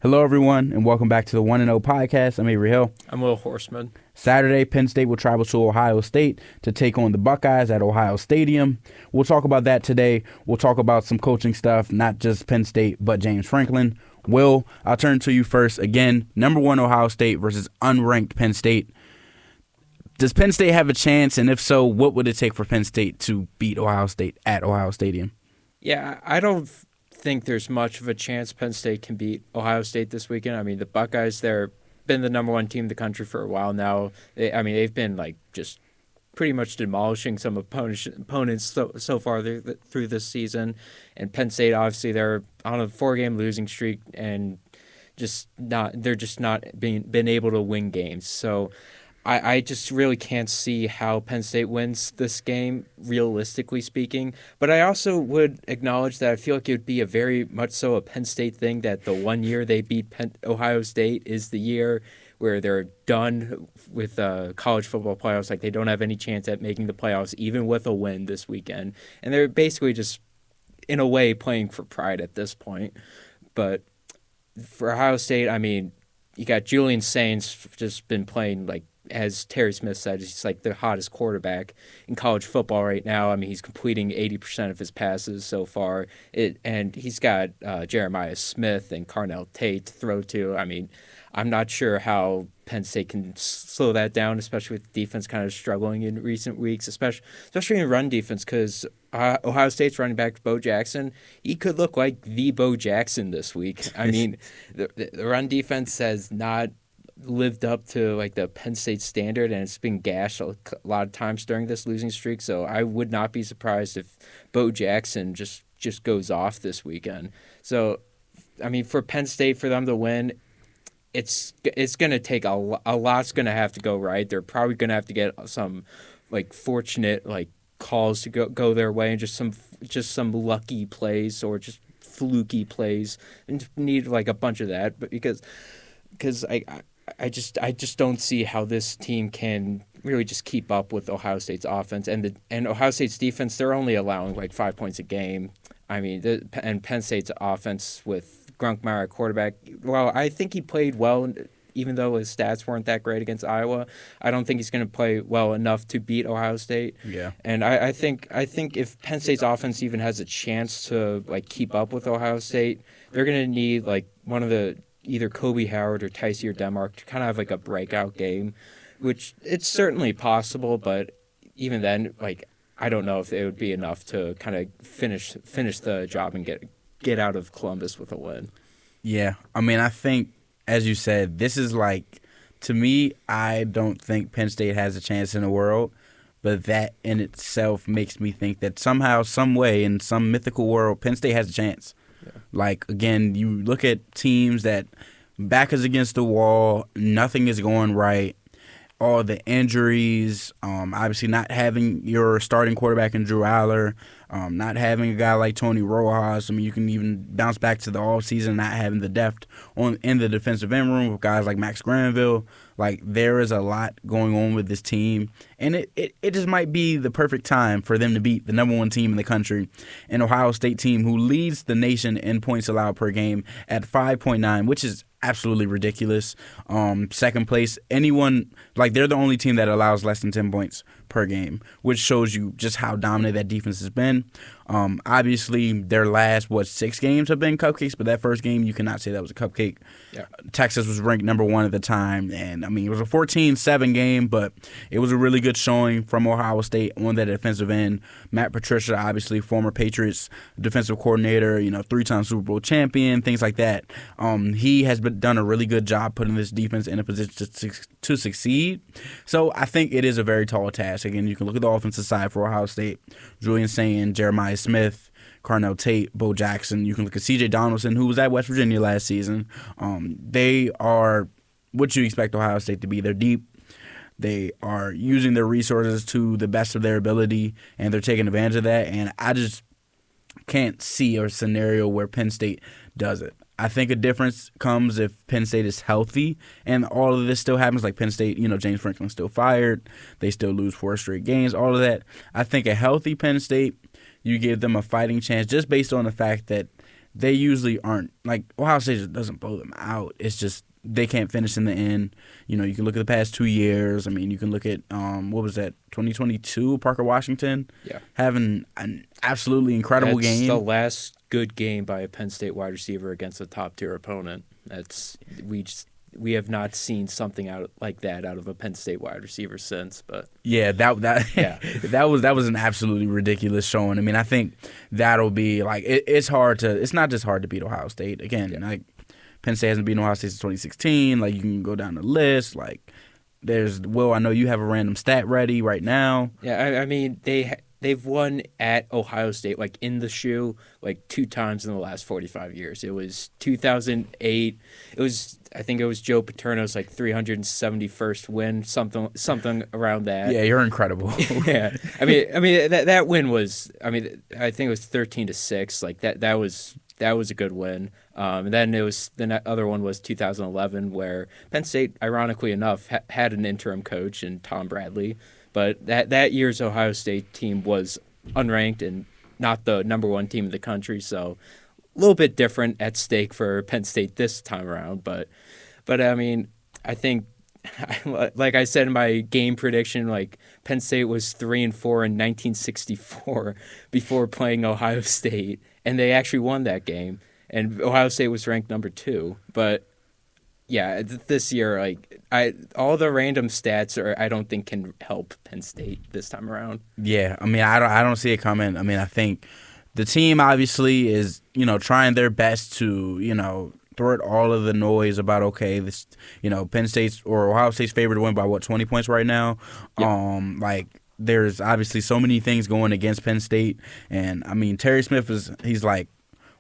Hello, everyone, and welcome back to the 1-0 podcast. I'm Avery Hill. I'm Will Horseman. Saturday, Penn State will travel to Ohio State to take on the Buckeyes at Ohio Stadium. We'll talk about that today. We'll talk about some coaching stuff, not just Penn State, but James Franklin. Will, I'll turn to you first. Again, number one Ohio State versus unranked Penn State. Does Penn State have a chance, and if so, what would it take for Penn State to beat Ohio State at Ohio Stadium? Yeah, I don't think there's much of a chance Penn State can beat Ohio State this weekend. I mean, the Buckeyes, they've been the number one team in the country for a while now. They've been just pretty much demolishing some opponents so far through this season. And Penn State, obviously, they're on a 4-game losing streak and they're just not been able to win games. So I just really can't see how Penn State wins this game, realistically speaking. But I also would acknowledge that I feel like it would be a very much so a Penn State thing that the one year they beat Ohio State is the year where they're done with college football playoffs. Like, they don't have any chance at making the playoffs, even with a win this weekend. And they're basically just, in a way, playing for pride at this point. But for Ohio State, I mean, you got Julian Saints just been playing as Terry Smith said, he's the hottest quarterback in college football right now. I mean, he's completing 80% of his passes so far. And he's got Jeremiah Smith and Carnell Tate to throw to. I mean, I'm not sure how Penn State can slow that down, especially with the defense kind of struggling in recent weeks, especially in run defense, because Ohio State's running back Bo Jackson, he could look like the Bo Jackson this week. I mean, the run defense has not lived up to the Penn State standard, and it's been gashed a lot of times during this losing streak. So I would not be surprised if Bo Jackson just goes off this weekend. So, I mean, for Penn State, for them to win, it's going to take a lot's going to have to go right. They're probably going to have to get some fortunate calls to go their way, and just some lucky plays or just fluky plays, and need a bunch of that. But because I just don't see how this team can really just keep up with Ohio State's offense and Ohio State's defense. They're only allowing 5 points a game. I mean, and Penn State's offense with Grunkmeyer at quarterback. Well, I think he played well, even though his stats weren't that great against Iowa. I don't think he's going to play well enough to beat Ohio State. Yeah, and I think if Penn State's offense even has a chance to keep up with Ohio State, they're going to need one of the either Kobe Howard or Tysier Denmark to kind of have a breakout game, which it's certainly possible, but even then, I don't know if it would be enough to kind of finish the job and get out of Columbus with a win. Yeah, I mean, I think, as you said, this is to me, I don't think Penn State has a chance in the world, but that in itself makes me think that somehow, some way, in some mythical world, Penn State has a chance. Again, you look at teams that back is against the wall, nothing is going right, all the injuries, obviously not having your starting quarterback in Drew Aller, not having a guy like Tony Rojas. I mean, you can even bounce back to the offseason, not having the depth in the defensive end room with guys like Max Granville. There is a lot going on with this team, and it just might be the perfect time for them to beat the number one team in the country, an Ohio State team who leads the nation in points allowed per game at 5.9, which is absolutely ridiculous. Second place, anyone, they're the only team that allows less than 10 points per game, which shows you just how dominant that defense has been. Obviously, their last, 6 games have been cupcakes, but that first game, you cannot say that was a cupcake. Yeah. Texas was ranked number one at the time, and, I mean, it was a 14-7 game, but it was a really good showing from Ohio State on that defensive end. Matt Patricia, obviously, former Patriots defensive coordinator, 3-time Super Bowl champion, things like that. He has done a really good job putting this defense in a position to succeed. So I think it is a very tall task. Again, you can look at the offensive side for Ohio State. Julian Sain, Jeremiah Smith, Carnell Tate, Bo Jackson. You can look at C.J. Donaldson, who was at West Virginia last season. They are what you expect Ohio State to be. They're deep. They are using their resources to the best of their ability, and they're taking advantage of that. And I just can't see a scenario where Penn State does it. I think a difference comes if Penn State is healthy and all of this still happens. Penn State, James Franklin's still fired. They still lose 4 straight games, all of that. I think a healthy Penn State, you give them a fighting chance just based on the fact that they usually aren't. Like, Ohio State just doesn't blow them out. It's just they can't finish in the end. You can look at the past 2 years. I mean, you can look at, what was that, 2022, Parker Washington? Yeah. Having an absolutely incredible game. That's the last good game by a Penn State wide receiver against a top-tier opponent. We have not seen something like that out of a Penn State wide receiver since. But yeah, that was an absolutely ridiculous showing. I mean, I think that'll be like it's hard to. It's not just hard to beat Ohio State again. Yeah. Like Penn State hasn't beaten Ohio State since 2016. Like you can go down the list. Like there's I know you have a random stat ready right now. Yeah, I mean they've won at Ohio State like in the shoe like 2 times in the last 45 years. It was 2008. I think it was Joe Paterno's like 371st win, something around that. Yeah, you're incredible. Yeah, I mean that win was. I mean, I think it was 13-6. Like that was a good win. And then the other one was 2011, where Penn State, ironically enough, had an interim coach in Tom Bradley, but that year's Ohio State team was unranked and not the number 1 team in the country. So a little bit different at stake for Penn State this time around. But I mean, I think, like I said in my game prediction, like Penn State was 3-4 in 1964 before playing Ohio State, and they actually won that game. And Ohio State was ranked number 2. But yeah, this year, like all the random stats I don't think can help Penn State this time around. Yeah, I mean, I don't see it coming. I mean, I think the team obviously is trying their best to throw all of the noise about this Penn State's or Ohio State's favored to win by 20 points right now. Yep. Like there's obviously so many things going against Penn State, and I mean Terry Smith he's like,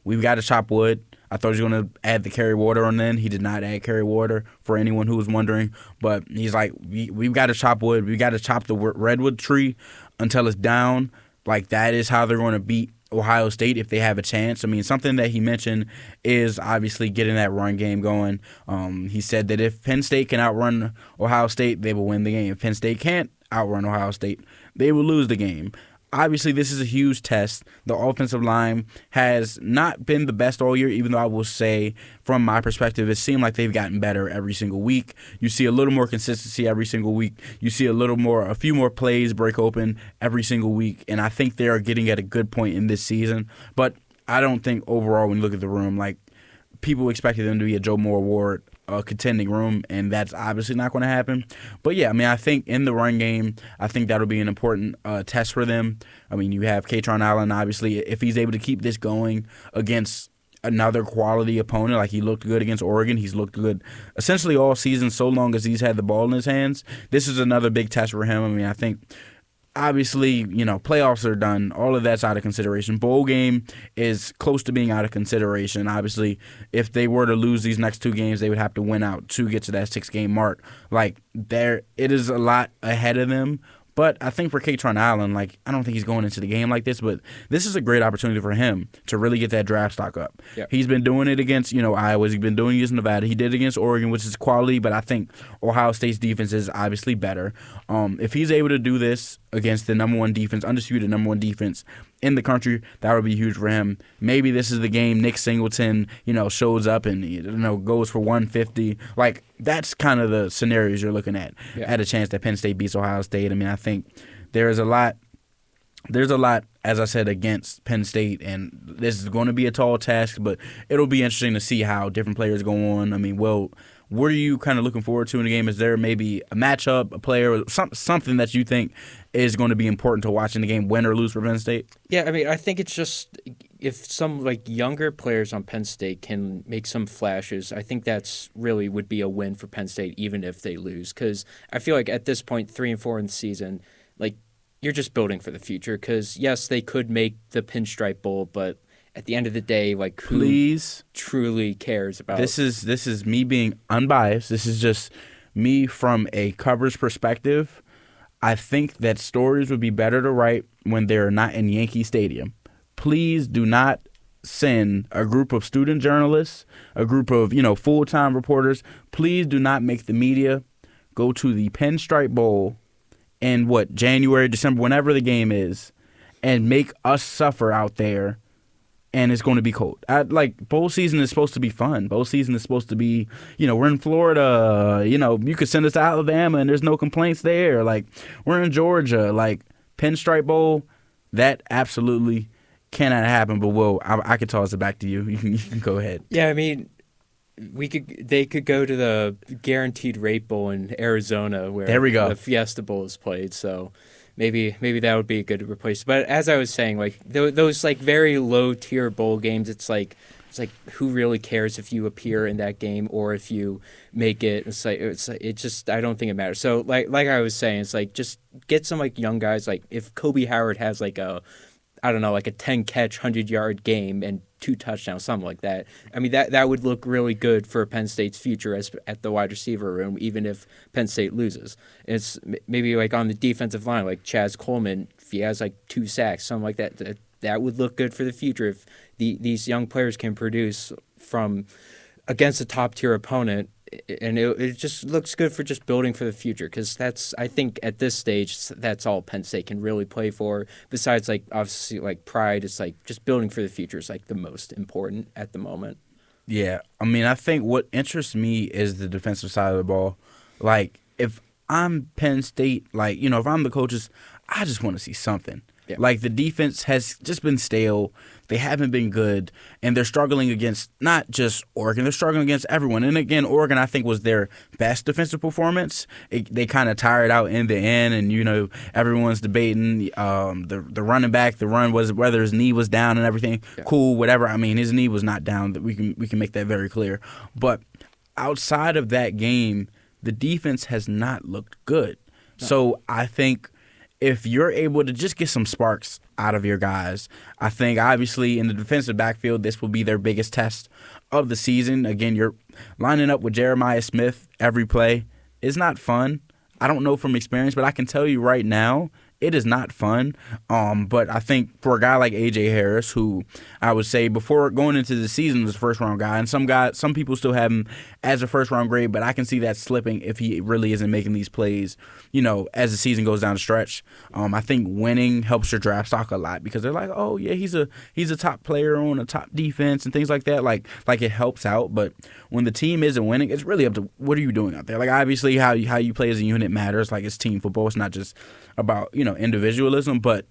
we've got to chop wood. I thought he was going to add the Kerry Water on then. He did not add Kerry Water, for anyone who was wondering. But he's like, we've got to chop wood. We've got to chop the redwood tree until it's down. Like, that is how they're going to beat Ohio State if they have a chance. I mean, something that he mentioned is obviously getting that run game going. He said that if Penn State can outrun Ohio State, they will win the game. If Penn State can't outrun Ohio State, they will lose the game. Obviously, this is a huge test. The offensive line has not been the best all year, even though I will say, from my perspective, it seemed like they've gotten better every single week. You see a little more consistency every single week. You see a few more plays break open every single week, and I think they are getting at a good point in this season. But I don't think overall, when you look at the room, like, people expected them to be a Joe Moore Award contending room, and that's obviously not going to happen. But yeah, I mean, I think in the run game, I think that'll be an important test for them. I mean, you have Katron Allen, obviously, if he's able to keep this going against another quality opponent, like he looked good against Oregon. He's looked good essentially all season, so long as he's had the ball in his hands. This is another big test for him. I mean, I think obviously, playoffs are done. All of that's out of consideration. Bowl game is close to being out of consideration. Obviously, if they were to lose these next 2 games, they would have to win out to get to that 6-game mark. Like, it is a lot ahead of them. But I think for Katron Allen, like, I don't think he's going into the game like this, but this is a great opportunity for him to really get that draft stock up. Yep. He's been doing it against, Iowa. He's been doing it against Nevada. He did it against Oregon, which is quality, but I think Ohio State's defense is obviously better. If he's able to do this against the number 1 defense, undisputed number 1 defense in the country, that would be huge for him. Maybe this is the game Nick Singleton, shows up and, goes for 150. Like, that's kind of the scenarios you're looking at a chance that Penn State beats Ohio State. I mean, I think there's a lot, as I said, against Penn State, and this is going to be a tall task, but it'll be interesting to see how different players go on. I mean, what are you kind of looking forward to in the game? Is there maybe a matchup, a player, something that you think is going to be important to watch in the game, win or lose for Penn State? Yeah, I mean, I think it's just if some younger players on Penn State can make some flashes, I think that's really would be a win for Penn State, even if they lose. Because I feel like at this point, 3-4 in the season, you're just building for the future. Because yes, they could make the Pinstripe Bowl, but at the end of the day, who truly cares about this is me being unbiased. This is just me from a coverage perspective. I think that stories would be better to write when they're not in Yankee Stadium. Please do not send a group of student journalists, a group of, full-time reporters. Please do not make the media go to the Pinstripe Bowl in January, December, whenever the game is, and make us suffer out there and it's going to be cold. Bowl season is supposed to be fun. Bowl season is supposed to be, we're in Florida. You could send us to Alabama and there's no complaints there. Like, we're in Georgia. Like, Pinstripe Bowl, that absolutely cannot happen. But Will, I could toss it back to you. You can go ahead. Yeah, I mean, they could go to the Guaranteed Rate Bowl in Arizona where there we go. The Fiesta Bowl is played. So maybe that would be a good replacement. But as I was saying, like those like very low tier bowl games, it's like who really cares if you appear in that game or if you make it? It just I don't think it matters. So like I was saying, it's like just get some like young guys. Like if Kobe Howard has like a 10 catch 100-yard game and 2 touchdowns, something like that. I mean that would look really good for Penn State's future at the wide receiver room, even if Penn State loses. It's maybe like on the defensive line, like Chaz Coleman, if he has like 2 sacks, something like that. That would look good for the future if these young players can produce from against a top tier opponent. And it just looks good for just building for the future because I think at this stage that's all Penn State can really play for. Besides, like obviously, like pride, it's like just building for the future is like the most important at the moment. Yeah, I mean, I think what interests me is the defensive side of the ball. Like, if I'm Penn State, like if I'm the coaches, I just want to see something. Yeah. Like, the defense has just been stale. They haven't been good, and they're struggling against not just Oregon. They're struggling against everyone. And, again, Oregon, I think, was their best defensive performance. They kind of tired out in the end, and, everyone's debating the running back, the run, was whether his knee was down and everything. Yeah. Cool, whatever. I mean, his knee was not down. We can make that very clear. But outside of that game, the defense has not looked good. No. So I think if you're able to just get some sparks out of your guys, I think obviously in the defensive backfield, this will be their biggest test of the season. Again, you're lining up with Jeremiah Smith every play. It's not fun. I don't know from experience, but I can tell you right now, it is not fun. But I think for a guy like A.J. Harris, who I would say before going into the season was a first-round guy, and some people still have him as a first-round grade, but I can see that slipping if he really isn't making these plays, as the season goes down the stretch. I think winning helps your draft stock a lot because they're like, oh, yeah, he's a top player on a top defense and things like that. Like it helps out. But when the team isn't winning, it's really up to what are you doing out there. Like, obviously, how you play as a unit matters. Like, it's team football. It's not just about individualism, but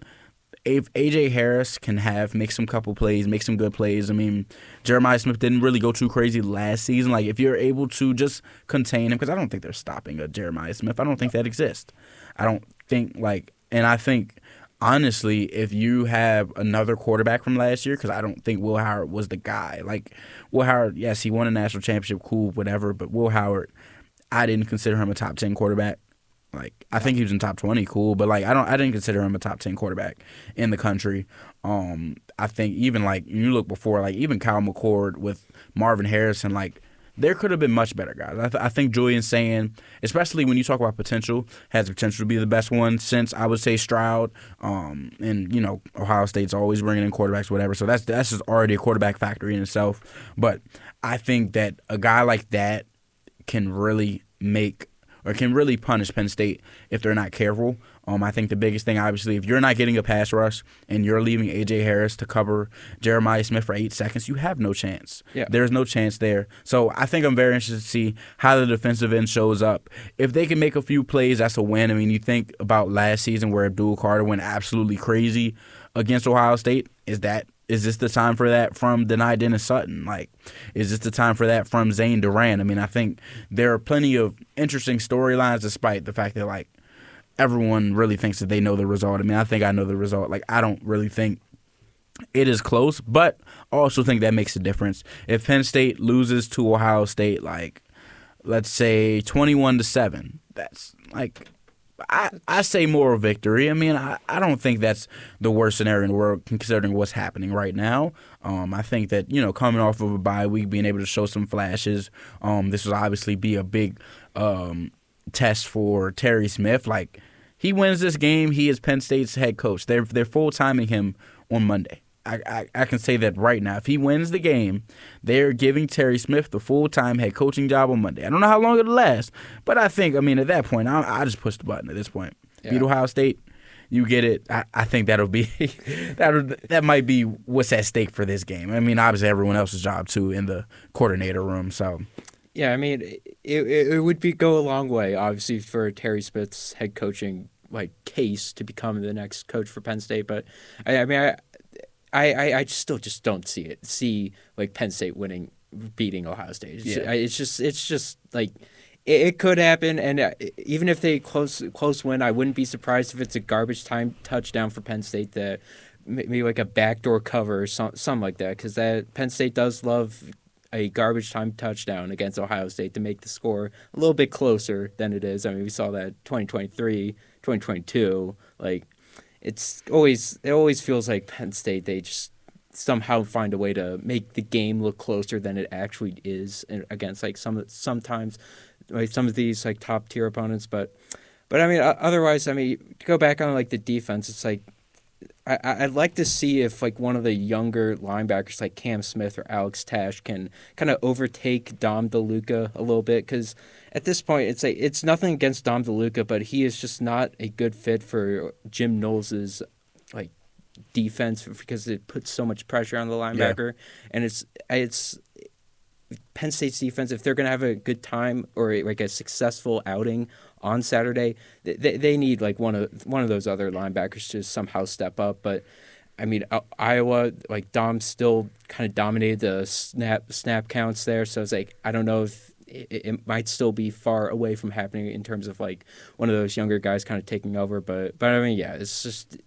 if A.J. Harris can make some couple plays, make some good plays. I mean, Jeremiah Smith didn't really go too crazy last season. Like, if you're able to just contain him, because I don't think they're stopping a Jeremiah Smith. I don't think that exists. I don't think, and I think, honestly, if you have another quarterback from last year, because I don't think Will Howard was the guy. Like, Will Howard, yes, he won a national championship, cool, whatever, but Will Howard, I didn't consider him a top 10 quarterback. Like, I think he was in top 20, cool, but I didn't consider him a top 10 quarterback in the country. I think even you look before, even Kyle McCord with Marvin Harrison, there could have been much better guys. I think Julian's saying, especially when you talk about potential, has the potential to be the best one since I would say Stroud. And Ohio State's always bringing in quarterbacks, whatever. So that's just already a quarterback factory in itself. But I think that a guy like that can really punish Penn State if they're not careful. I think the biggest thing, obviously, if you're not getting a pass rush and you're leaving A.J. Harris to cover Jeremiah Smith for 8 seconds, you have no chance. Yeah. There's no chance there. So I think I'm very interested to see how the defensive end shows up. If they can make a few plays, that's a win. I mean, you think about last season where Abdul Carter went absolutely crazy against Ohio State. Is this the time for that from Denai Dennis Sutton? Is this the time for that from Zane Duran? I mean, I think there are plenty of interesting storylines despite the fact that, everyone really thinks that they know the result. I mean, I think I know the result. I don't really think it is close, but I also think that makes a difference. If Penn State loses to Ohio State, let's say 21-7, that's I say moral victory. I mean, I don't think that's the worst scenario in the world considering what's happening right now. I think that, coming off of a bye week, being able to show some flashes, this will obviously be a big test for Terry Smith. He wins this game, he is Penn State's head coach. They're full-timing him on Monday. I can say that right now. If he wins the game, they're giving Terry Smith the full-time head coaching job on Monday. I don't know how long it'll last, but I think, at that point, I just push the button at this point. Yeah. Beat Ohio State, you get it. I think that'll be that might be what's at stake for this game. I mean, obviously everyone else's job too in the coordinator room. So Yeah, I mean, it would go a long way, obviously, for Terry Smith's head coaching case to become the next coach for Penn State. But I mean, I still just don't see Penn State beating Ohio State. It's just like it could happen, and even if they close win, I wouldn't be surprised if it's a garbage time touchdown for Penn State, that maybe like a backdoor cover or something like that, because that Penn State does love a garbage time touchdown against Ohio State to make the score a little bit closer than it is. I mean, we saw that 2023, 2022. It always feels like Penn State, they just somehow find a way to make the game look closer than it actually is against sometimes some of these top tier opponents. But I mean, otherwise, I mean, to go back on the defense, it's I'd like to see if one of the younger linebackers like Cam Smith or Alex Tash can kind of overtake Dom DeLuca a little bit, because at this point it's nothing against Dom DeLuca, but he is just not a good fit for Jim Knowles's defense, because it puts so much pressure on the linebacker. And it's Penn State's defense, if they're going to have a good time or a successful outing on Saturday, they need one of those other linebackers to somehow step up. But I mean, Iowa, Dom still kind of dominated the snap counts there, so it's I don't know if it might still be far away from happening in terms of one of those younger guys kind of taking over. But I mean, yeah, it's just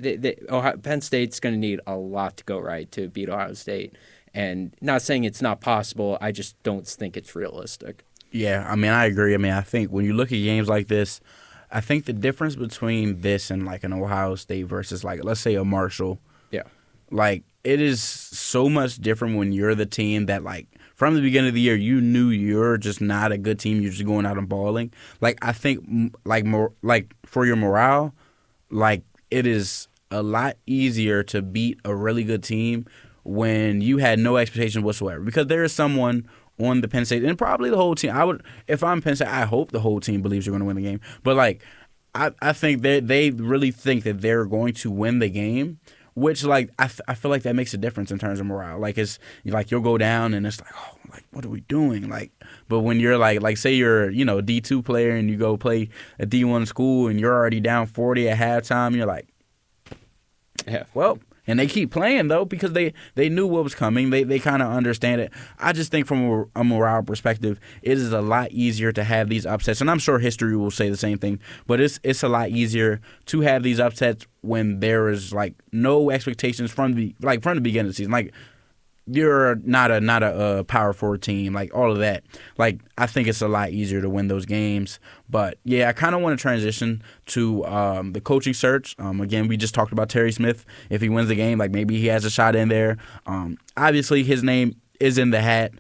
Penn State's going to need a lot to go right to beat Ohio State. And not saying it's not possible, I just don't think it's realistic. yeah, I mean, I agree. I mean, I think when you look at games like this, I think the difference between this and an Ohio State versus let's say a Marshall, yeah, it is so much different when you're the team that from the beginning of the year you knew you're just not a good team. You're just going out and balling. I think more for your morale, it is a lot easier to beat a really good team when you had no expectation whatsoever, because there is someone on the Penn State, and probably the whole team. If I'm Penn State, I hope the whole team believes you're going to win the game. But I think they really think that they're going to win the game, which I feel like that makes a difference in terms of morale. It's you'll go down and it's oh, what are we doing? But when you're say you're a D2 player and you go play a D1 school and you're already down 40 at halftime, you're yeah, well. And they keep playing, though, because they knew what was coming. They kind of understand it. I just think from a morale perspective, it is a lot easier to have these upsets. And I'm sure history will say the same thing. But it's a lot easier to have these upsets when there is, no expectations from the beginning of the season. You're not a power forward team, all of that. I think it's a lot easier to win those games. But yeah, I kind of want to transition to the coaching search. Again, we just talked about Terry Smith. If he wins the game, maybe he has a shot in there. Obviously, his name is in the hat.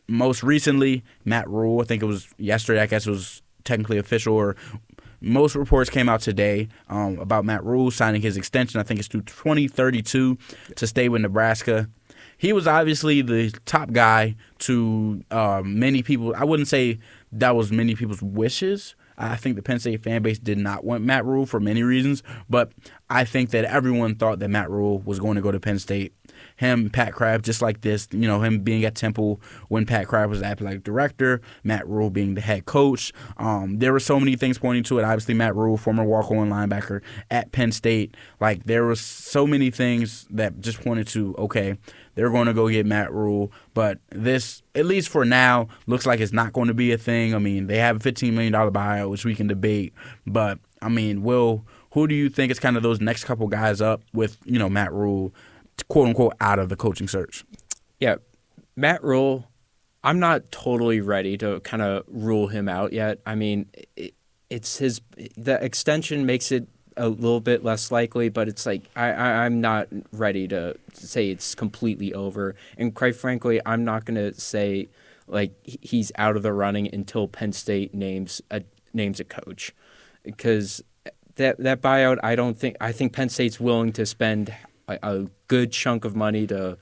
Most recently, Matt Rule. I think it was yesterday. I guess it was technically official, or most reports came out today about Matt Rule signing his extension. I think it's through 2032 to stay with Nebraska. He was obviously the top guy to many people. I wouldn't say that was many people's wishes. I think the Penn State fan base did not want Matt Rule for many reasons, but I think that everyone thought that Matt Rule was going to go to Penn State. Him, Pat Crab, just like this, him being at Temple when Pat Crab was the athletic director, Matt Rule being the head coach. There were so many things pointing to it. Obviously, Matt Rule, former walk-on linebacker at Penn State. There was so many things that just pointed to, okay, they're going to go get Matt Rule. But this, at least for now, looks like it's not going to be a thing. I mean, they have a $15 million buyout, which we can debate. But, I mean, who do you think is kind of those next couple guys up with, Matt Rule, quote-unquote, out of the coaching search? Yeah, Matt Rule, I'm not totally ready to kind of rule him out yet. I mean, the extension makes it a little bit less likely, but it's I'm not ready to say it's completely over. And quite frankly, I'm not going to say he's out of the running until Penn State names a coach, because that buyout, I think Penn State's willing to spend a good chunk of money to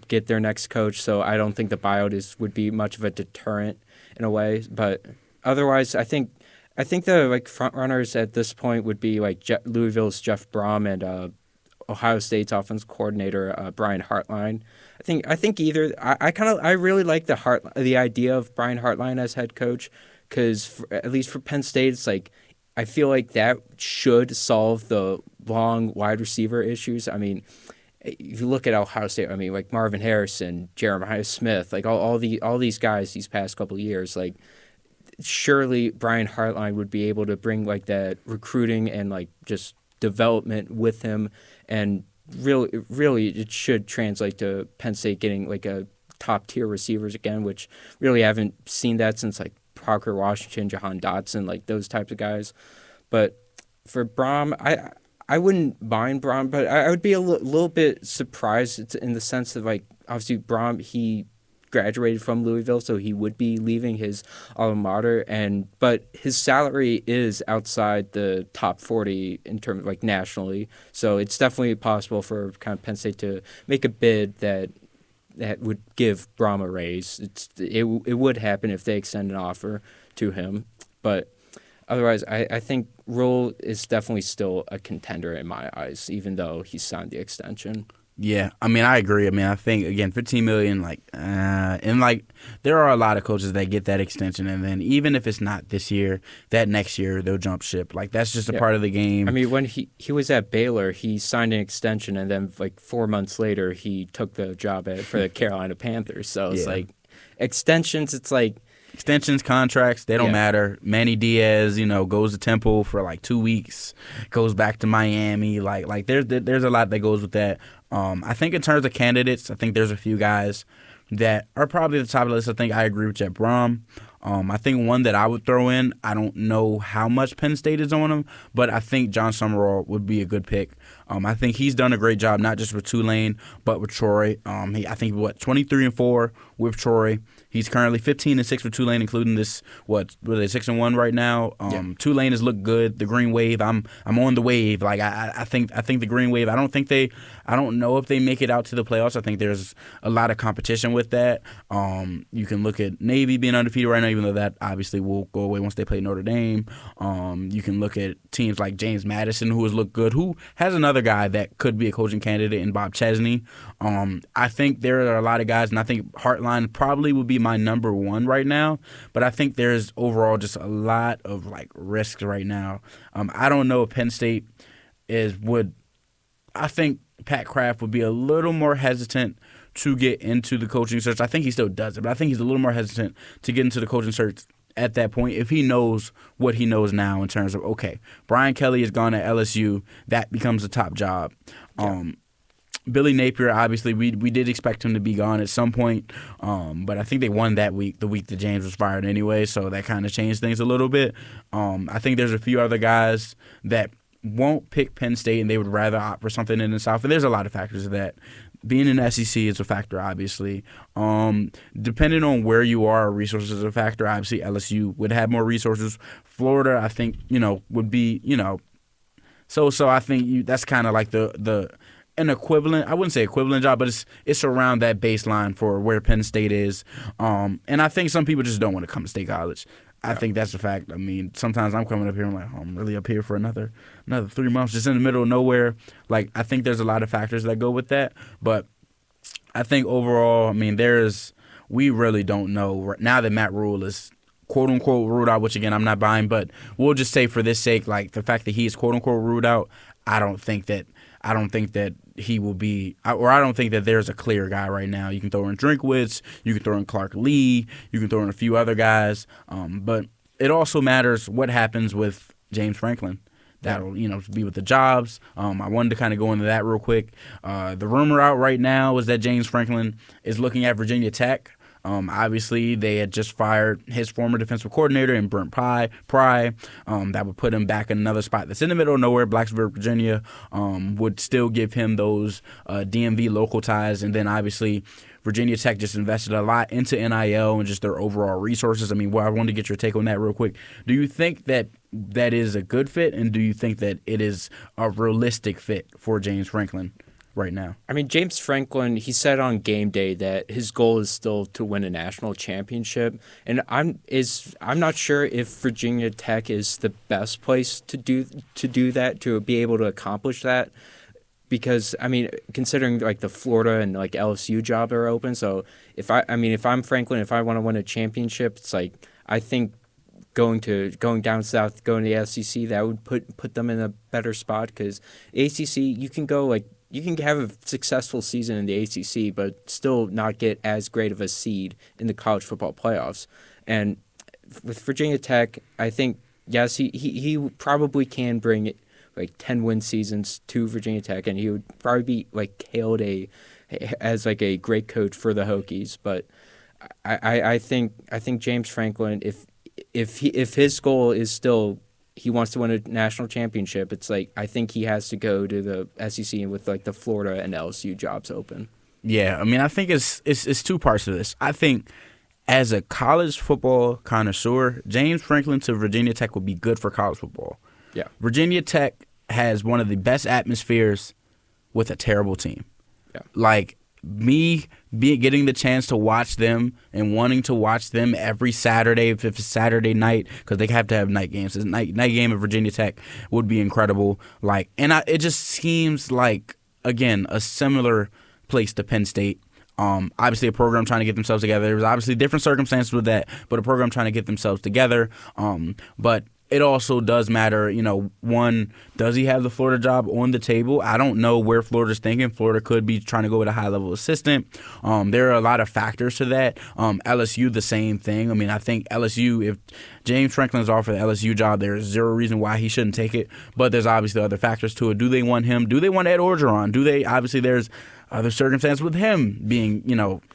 get their next coach. So I don't think the buyout would be much of a deterrent in a way. But otherwise, I think I think the like front runners at this point would be like Louisville's Jeff Brom and Ohio State's offense coordinator Brian Hartline. I think either I really like the idea of Brian Hartline as head coach because at least for Penn State it's like I feel like that should solve the long wide receiver issues. I mean, if you look at Ohio State, I mean like Marvin Harrison, Jeremiah Smith, like all these guys these past couple of years, like surely Brian Hartline would be able to bring like that recruiting and like just development with him, and really it should translate to Penn State getting like a top tier receivers again, which really haven't seen that since like Parker Washington, Jahan Dotson, like those types of guys. But for Brom, I wouldn't mind Brom, but I would be a little bit surprised in the sense that like obviously Brom he graduated from Louisville, so he would be leaving his alma mater, but his salary is outside the top 40 in terms of like nationally, so it's definitely possible for kind of Penn State to make a bid that would give Brom a raise. It would happen if they extend an offer to him, but otherwise I think Rule is definitely still a contender in my eyes, even though he signed the extension. Yeah, I mean, I agree. I mean, I think again, $15 million, and like there are a lot of coaches that get that extension, and then even if it's not this year, that next year they'll jump ship. Like that's just a part of the game. I mean, when he was at Baylor, he signed an extension, and then like 4 months later, he took the job for the Carolina Panthers. So it's like extensions. It's like extensions, contracts, they don't matter. Manny Diaz, goes to Temple for like 2 weeks, goes back to Miami. Like there's a lot that goes with that. I think in terms of candidates, I think there's a few guys that are probably at the top of the list. I think I agree with Jeff Brom. I think one that I would throw in, I don't know how much Penn State is on him, but I think John Summerall would be a good pick. I think he's done a great job, not just with Tulane, but with Troy. I think 23-4 with Troy. He's currently 15-6 with Tulane, including this 6-1 right now. Tulane has looked good. The Green Wave, I'm on the wave. Like I think the Green Wave. I don't know if they make it out to the playoffs. I think there's a lot of competition with that. You can look at Navy being undefeated right now, even though that obviously will go away once they play Notre Dame. You can look at teams like James Madison, who has looked good, who has another guy that could be a coaching candidate in Bob Chesney. I think there are a lot of guys, and I think Hartline probably would be my number one right now. But I think there's overall just a lot of like risks right now. I don't know if Penn State I think Pat Kraft would be a little more hesitant to get into the coaching search. I think he still does it, but I think he's a little more hesitant to get into the coaching search at that point if he knows what he knows now in terms of, okay, Brian Kelly is gone at LSU. That becomes a top job. Billy Napier, obviously, we did expect him to be gone at some point, but I think they won that week, the week that James was fired anyway, so that kind of changed things a little bit. I think there's a few other guys that won't pick Penn State and they would rather opt for something in the South, and there's a lot of factors of that. Being in the SEC is a factor, obviously. Depending on where you are, resources is a factor. Obviously, LSU would have more resources. Florida, I think, would be, So I think that's kind of like an equivalent. I wouldn't say equivalent job, but it's around that baseline for where Penn State is. And I think some people just don't want to come to State College. I think that's a fact. I mean, sometimes I'm coming up here and I'm like, I'm really up here for another 3 months, just in the middle of nowhere. Like, I think there's a lot of factors that go with that. But I think overall, I mean, we really don't know. Now that Matt Rule is quote-unquote ruled out, which, again, I'm not buying, but we'll just say for this sake, like, the fact that he is quote-unquote ruled out, I don't think that he will be, or I don't think that there's a clear guy right now. You can throw in Drinkwitz, you can throw in Clark Lee, you can throw in a few other guys, but it also matters what happens with James Franklin. That'll be with the jobs. I wanted to kind of go into that real quick. The rumor out right now is that James Franklin is looking at Virginia Tech. Obviously, they had just fired his former defensive coordinator in Brent Pry. That would put him back in another spot that's in the middle of nowhere. Blacksburg, Virginia, would still give him those DMV local ties. And then, obviously, Virginia Tech just invested a lot into NIL and just their overall resources. I mean, I wanted to get your take on that real quick. Do you think that is a good fit, and do you think that it is a realistic fit for James Franklin? right now. I mean, James Franklin, he said on game day that his goal is still to win a national championship, and I'm not sure if Virginia Tech is the best place to do that, to be able to accomplish that, because I mean, considering like the Florida and like LSU jobs are open, so if I'm Franklin, if I want to win a championship, it's like I think going down south, going to the SEC, that would put them in a better spot, because ACC you can have a successful season in the ACC, but still not get as great of a seed in the college football playoffs. And with Virginia Tech, I think, yes, he probably can bring like 10-win seasons to Virginia Tech, and he would probably be like hailed as like a great coach for the Hokies. But I think James Franklin, if his goal is still he wants to win a national championship, it's like I think he has to go to the SEC with like the Florida and LSU jobs open. Yeah, I mean, I think it's two parts to this. I think as a college football connoisseur, James Franklin to Virginia Tech would be good for college football. Yeah. Virginia Tech has one of the best atmospheres with a terrible team. Yeah. Like, getting the chance to watch them and wanting to watch them every Saturday, if it's Saturday night, because they have to have night games. This night game at Virginia Tech would be incredible. Like, and it just seems like, again, a similar place to Penn State. Obviously a program trying to get themselves together. There was obviously different circumstances with that, but a program trying to get themselves together. But it also does matter, one, does he have the Florida job on the table? I don't know where Florida's thinking. Florida could be trying to go with a high-level assistant. There are a lot of factors to that. LSU, the same thing. I mean, I think LSU, if James Franklin's offered the LSU job, there's zero reason why he shouldn't take it. But there's obviously other factors to it. Do they want him? Do they want Ed Orgeron? Obviously, there's other circumstances with him being,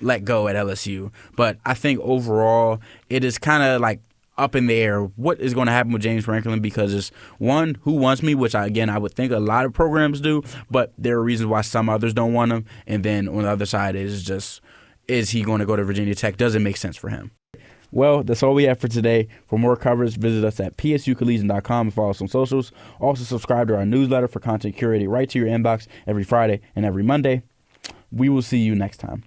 let go at LSU. But I think overall, it is kind of like up in the air what is going to happen with James Franklin, because it's one, who wants me, which I would think a lot of programs do, but there are reasons why some others don't want him. And then on the other side is he going to go to Virginia Tech? Does it make sense for him? Well, that's all we have for today. For more coverage, visit us at psucollegian.com and follow us on socials. Also, subscribe to our newsletter for content curated right to your inbox every Friday and every Monday. We will see you next time.